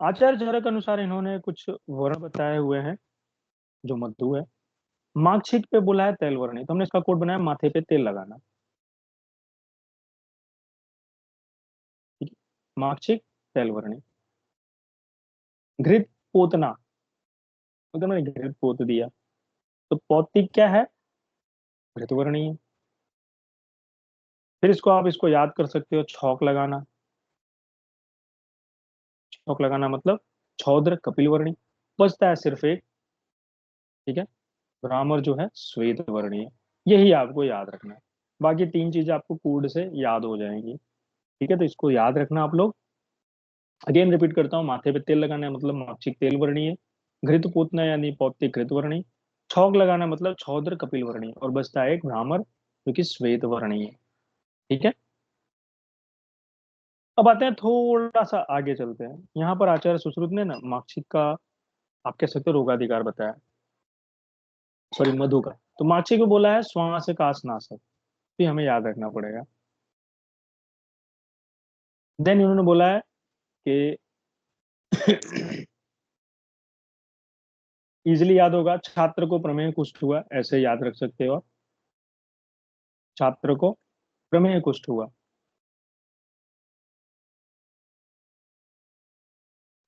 आचार्य चरक अनुसार इन्होंने कुछ वर्ण बताए हुए हैं जो मधु है। मार्कशीट पे बोला है तेल वर्णी, तो हमने इसका कोड बनाया माथे पे तेल लगाना। ठीक है, मार्कशीट तेल वर्णी। घृत पोतना, तो मैंने घृत पोत दिया, तो पौतिक क्या है, घृत वर्णी है। फिर इसको आप इसको याद कर सकते हो, छौक लगाना। छौक लगाना मतलब छौद्र कपिल वर्णी। बचता है सिर्फ एक, ठीक है, ब्राह्मण जो है श्वेत वर्णी है। यही आपको याद रखना है, बाकी तीन चीजें आपको कोड से याद हो जाएंगी। ठीक है, तो इसको याद रखना आप लोग। अगेन रिपीट करता हूँ, माथे पे तेल लगाना है मतलब माक्षिक तेल वर्णीय। घृत पूतना यानी पौत्तिक घृत वर्णीय। छौक लगाना मतलब छौद्र कपिल वर्णीय, और बचता है एक भ्रामर जो कि श्वेत वर्णीय। ठीक है, अब आते हैं थोड़ा सा आगे चलते हैं। यहाँ पर आचार्य सुश्रुत ने ना माक्षिक का, आप कह सकते हो, रोगाधिकार बताया, सॉरी मधु का। तो माक्षिक को बोला है श्वास काश नाशक, तो ये हमें याद रखना पड़ेगा। देन इन्होंने बोला है कि इजिली याद होगा, छात्र को प्रमेय कुष्ठ हुआ, ऐसे याद रख सकते हो। छात्र को प्रमेय कुष्ठ हुआ,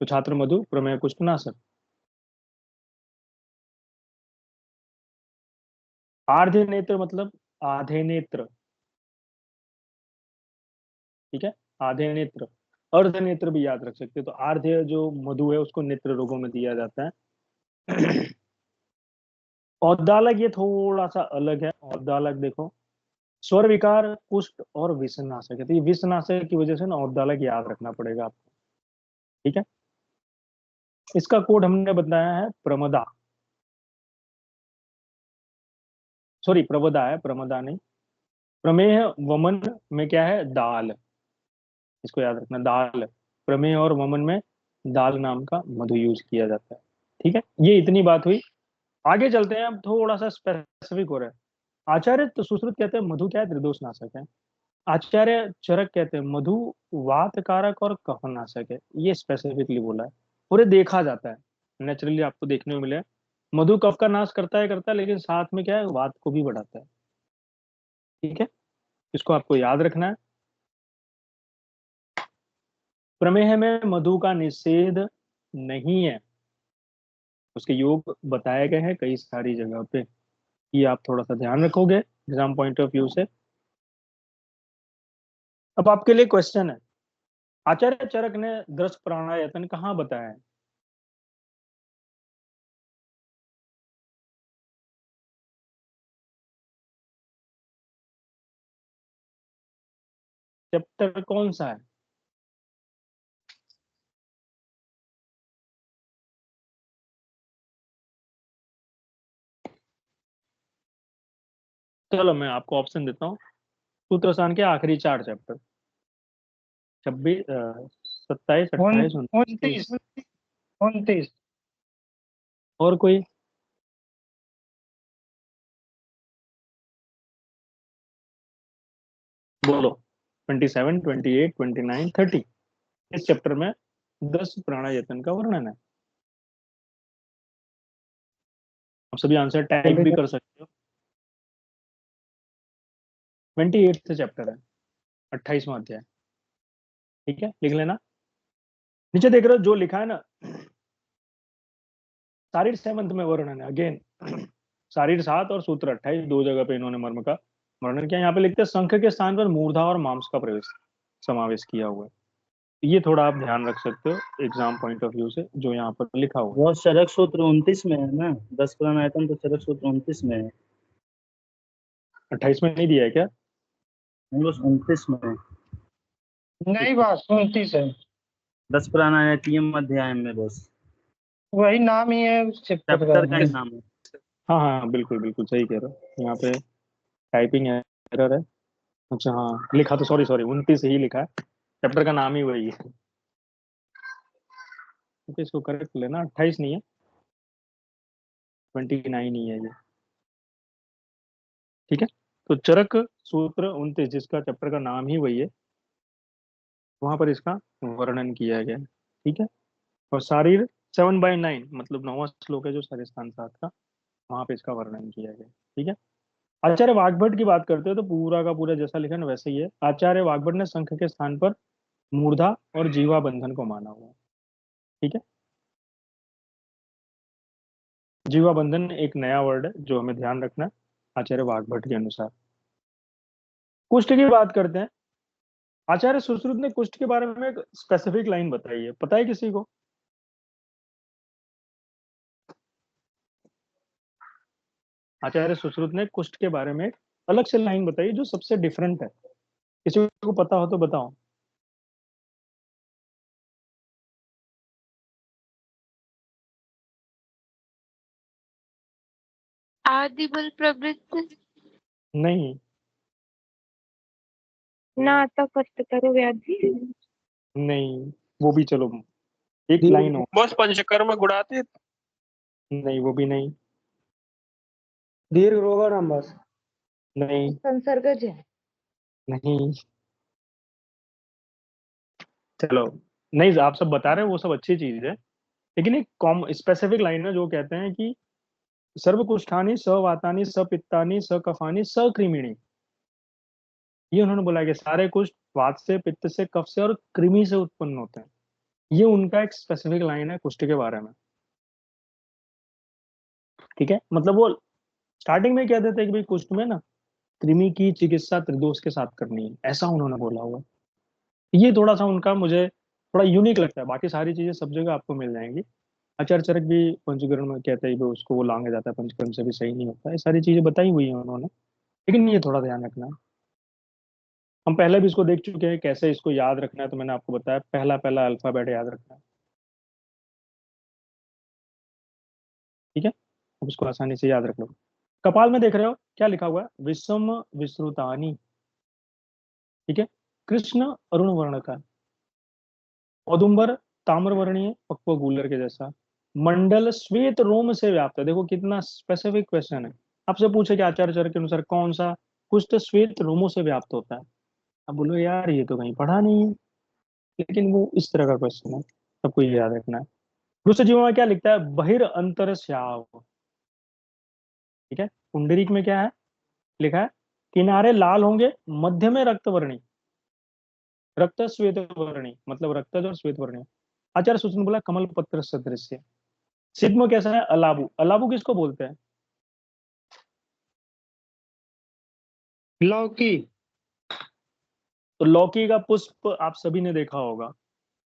तो छात्र मधु प्रमेय कुष्ठ नाशक। आर्धे नेत्र मतलब आधे नेत्र, ठीक है, आधे नेत्र। अर्ध नेत्र भी याद रख सकते हो, तो आर्धे जो मधु है उसको नेत्र रोगों में दिया जाता है। औद्दालक ये थोड़ा सा अलग है। औद्दालक देखो, स्वर विकार कुष्ठ और विषनाशक है, तो ये विषनाशक की वजह से ना औद्दालक याद रखना पड़ेगा आपको। ठीक है, इसका कोड हमने बताया है प्रमदा, सॉरी प्रवदा है, प्रमदा नहीं। प्रमेह वमन में क्या है, दाल, इसको याद रखना, दाल। प्रमेह और वमन में दाल नाम का मधु यूज किया जाता है। ठीक है, ये इतनी बात हुई। आगे चलते हैं, अब थोड़ा सा स्पेसिफिक हो रहा है। आचार्य तो सुश्रुत कहते हैं मधु क्या है, त्रिदोष नाशक है। आचार्य चरक कहते हैं मधु वात कारक और कफ नाशक है। ये स्पेसिफिकली बोला है, और ये देखा जाता है, नेचुरली आपको देखने को मिले। मधु कफ का नाश करता है, लेकिन साथ में क्या है, वात को भी बढ़ाता है। ठीक है, इसको आपको याद रखना है। प्रमेह में मधु का निषेध नहीं है, उसके योग बताए गए हैं कई सारी जगह पे। ये आप थोड़ा सा ध्यान रखोगे एग्जाम पॉइंट ऑफ व्यू से। अब आपके लिए क्वेश्चन है, आचार्य चरक ने दृश्य प्राणायतन कहाँ बताया है? चैप्टर कौन सा है? चलो मैं आपको ऑप्शन देता हूँ। सूत्रसान के आखिरी चार चैप्टर, 26, 27, 28, 29। 29। 29। और कोई? बोलो। 27, 28, 29, 30। इस चैप्टर में 10 प्राणायतन का वर्णन है। आप सभी आंसर टाइप भी कर सकते हो। 28 चैप्टर है, 28वां अध्याय। ठीक है, लिख लेना। नीचे देख रहे हो जो लिखा है ना, शारीर 7 में वर्णन है। अगेन शारीर 7 और सूत्र 28, दो जगह पे इन्होंने मर्म का वर्णन किया। यहाँ पे लिखते हैं शंख के स्थान पर मूर्धा और मांस का प्रवेश समावेश किया हुआ है। ये थोड़ा आप ध्यान रख सकते हो एग्जाम पॉइंट ऑफ व्यू से, जो यहाँ पर लिखा हुआ है। वो चरक सूत्र 29 में है ना, 10 प्राणायातन तो चरक सूत्र 29 में है। 28 में नहीं दिया है क्या? नहीं, बस 29 में है। नहीं, बात 29 है। 10 प्राणायातम अध्याय में बस वही नाम ही है उस चैप्टर चैप्टर का का। ही नाम है। हाँ हाँ बिल्कुल बिल्कुल सही कह रहे हो, यहाँ पे टाइपिंग एरर है। अच्छा हाँ, लिखा तो, सॉरी सॉरी, 29 ही लिखा है, चैप्टर का नाम ही वही है। तो इसको करेक्ट लेना, 28 नहीं है, 29 ही है ये। ठीक है, तो चरक सूत्र 29 जिसका चैप्टर का नाम ही वही है, वहां पर इसका वर्णन किया गया है। ठीक है, और शारीर 7/9 मतलब 9वां श्लोक है जो सरिस्तान 7 का, वहां पे इसका वर्णन किया गया। ठीक है। आचार्य वाग्भट की बात करते हो तो पूरा का पूरा जैसा लिखा है ना वैसे ही है। आचार्य वाग्भट ने शंख के स्थान पर मूर्धा और जीवा बंधन को माना हुआ है। ठीक है। जीवा बंधन एक नया वर्ड है जो हमें ध्यान रखना है आचार्य वाग्भट के अनुसार। कुष्ठ की बात करते हैं। आचार्य सुश्रुत ने कुष्ठ के बारे में एक स्पेसिफिक लाइन बताई है, पता है किसी को? आचार्य सुश्रुत ने कुष्ठ के बारे में एक अलग से लाइन बताई जो सबसे डिफरेंट है। किसी को पता हो तो बताओ। आदि बल प्रवृत्त नहीं। ना आता कष्ट करो व्याधि। नहीं, वो भी चलो एक लाइन हो। बस पंचकर्म गुणातीत। नहीं, वो भी नहीं। दीर्घ रोगाणाम बस। नहीं। संसर्गज है। नहीं। चलो, नहीं आप सब बता रहे हैं वो सब अच्छी चीज है, लेकिन एक कॉम स्पेसिफिक लाइन है जो कहते हैं कि सर्वकुष्ठानि सवातानि सपित्तानि सकफानि सकृमिणी। ये उन्होंने बोला कि सारे कुष्ठ वात से, पित्त से, कफ से और कृमि से उत्पन्न होते हैं। ये उनका एक स्पेसिफिक लाइन है कुष्ठ के बारे में। ठीक है। मतलब वो स्टार्टिंग में कह देते हैं कि भाई कुष्ठ में ना कृमि की चिकित्सा त्रिदोष के साथ करनी है, ऐसा उन्होंने बोला हुआ। ये थोड़ा सा उनका मुझे थोड़ा यूनिक लगता है। बाकी सारी चीजें सब जगह आपको मिल जाएंगी। आचार्य चरक भी पंचकर्म में कहते हैं कि उसको वो लांगा जाता है, पंचकर्म से भी सही नहीं होता है। ये सारी चीजें बताई हुई है उन्होंने, लेकिन ये थोड़ा ध्यान रखना है। हम पहले भी इसको देख चुके हैं कैसे इसको याद रखना है, तो मैंने आपको बताया पहला पहला अल्फाबेट याद रखना है। ठीक है। अब इसको आसानी से याद रख लो। कपाल में देख रहे हो क्या लिखा हुआ है? विषम विश्रुतानी। ठीक है। कृष्ण अरुण वर्ण का, औदुंबर ताम्र वर्णीय पक्व गूलर के जैसा, मंडल श्वेत रोम से व्याप्त है। देखो कितना स्पेसिफिक क्वेश्चन है। आपसे पूछे कि आचार्य चरक के अनुसार कौन सा कुष्ठ श्वेत रोमों से व्याप्त होता है? अब बोलो यार ये तो कहीं पढ़ा नहीं है, लेकिन वो इस तरह का क्वेश्चन है, सबको ये याद रखना है। दूसरे जीवों में क्या लिखता है? बहिर अंतर श्याव। ठीक है। पुंडरीक में क्या है लिखा है? किनारे लाल होंगे, मध्य में रक्त वर्णी, रक्त श्वेत वर्णी, मतलब रक्तज और श्वेत वर्णी। आचार्य सूचना बोला कमल पत्र सदृश। सिद्ध कैसा है? अलाबू। अलाबू किसको बोलते हैं? लौकी। तो लौकी का पुष्प आप सभी ने देखा होगा,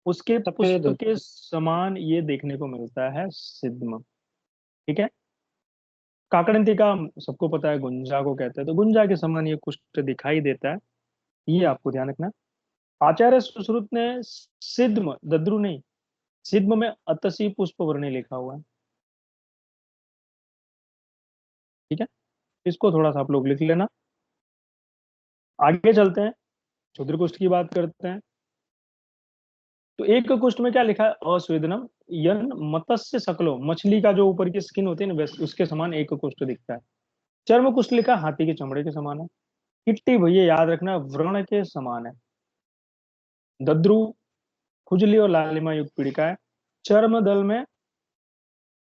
उसके सफेद पुष्प होता के समान ये देखने को मिलता है सिद्ध। ठीक है। काकड़ंती का सबको पता है, गुंजा को कहते हैं, तो गुंजा के समान ये कुष्ठ दिखाई देता है। ये आपको ध्यान रखना। आचार्य सुश्रुत ने सिद्ध दद्रु नहीं, सिद्ध में अतसी पुष्प वर्णी लिखा हुआ है। ठीक है। इसको थोड़ा सा आप लोग लिख लेना। आगे चलते हैं, क्षुद्र कुष्ठ की बात करते हैं। तो एक कुष्ठ में क्या लिखा है? अस्वेदनम यन मत्स्य सकलो, मछली का जो ऊपर की स्किन होती है ना उसके समान एक कुष्ठ दिखता है। चर्म कुष्ठ लिखा हाथी के चमड़े के समान है। किट्टी भैया याद रखना व्रण के समान है। दद्रु खुजली और लालिमा युक्त पीड़िका है। चर्म दल में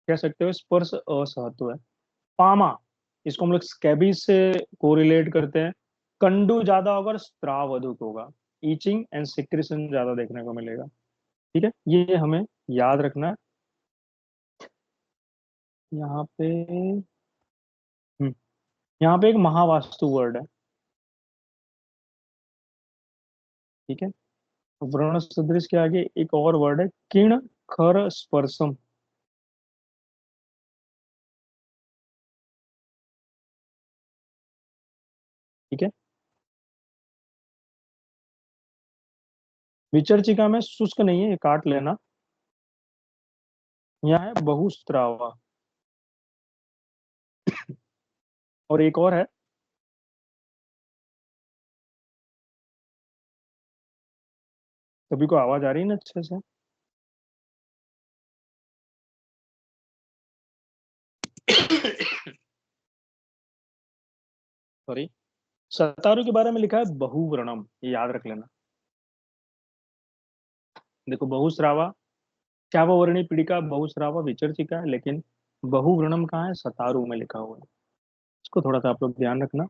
कह सकते हो स्पर्श असहत्व है। पामा, इसको हम लोग स्कैबीज से कोरिलेट करते हैं। कंडू ज्यादा होगा और स्त्राव अधिक होगा। ईचिंग एंड सिक्रेशन ज्यादा देखने को मिलेगा। ठीक है। ये हमें याद रखना है। यहाँ पे यहाँ पे एक महावास्तु वर्ड है। ठीक है। व्रण सदृश के आगे एक और वर्ड है किण खर स्पर्शम। ठीक है। विचर्चिका में शुष्क नहीं है, ये काट लेना। यहाँ है बहुस्त्रावा। और एक और है, सभी को आवाज आ रही है ना अच्छे से? सॉरी। सतारू के बारे में लिखा है बहुवर्णम, ये याद रख लेना। देखो बहुश्रावा, चाववर्णी पीड़िका बहुश्रावा विचर्चिका है, लेकिन बहुव्रणम कहाँ है, सतारू में लिखा हुआ है। इसको थोड़ा सा आप लोग ध्यान रखना।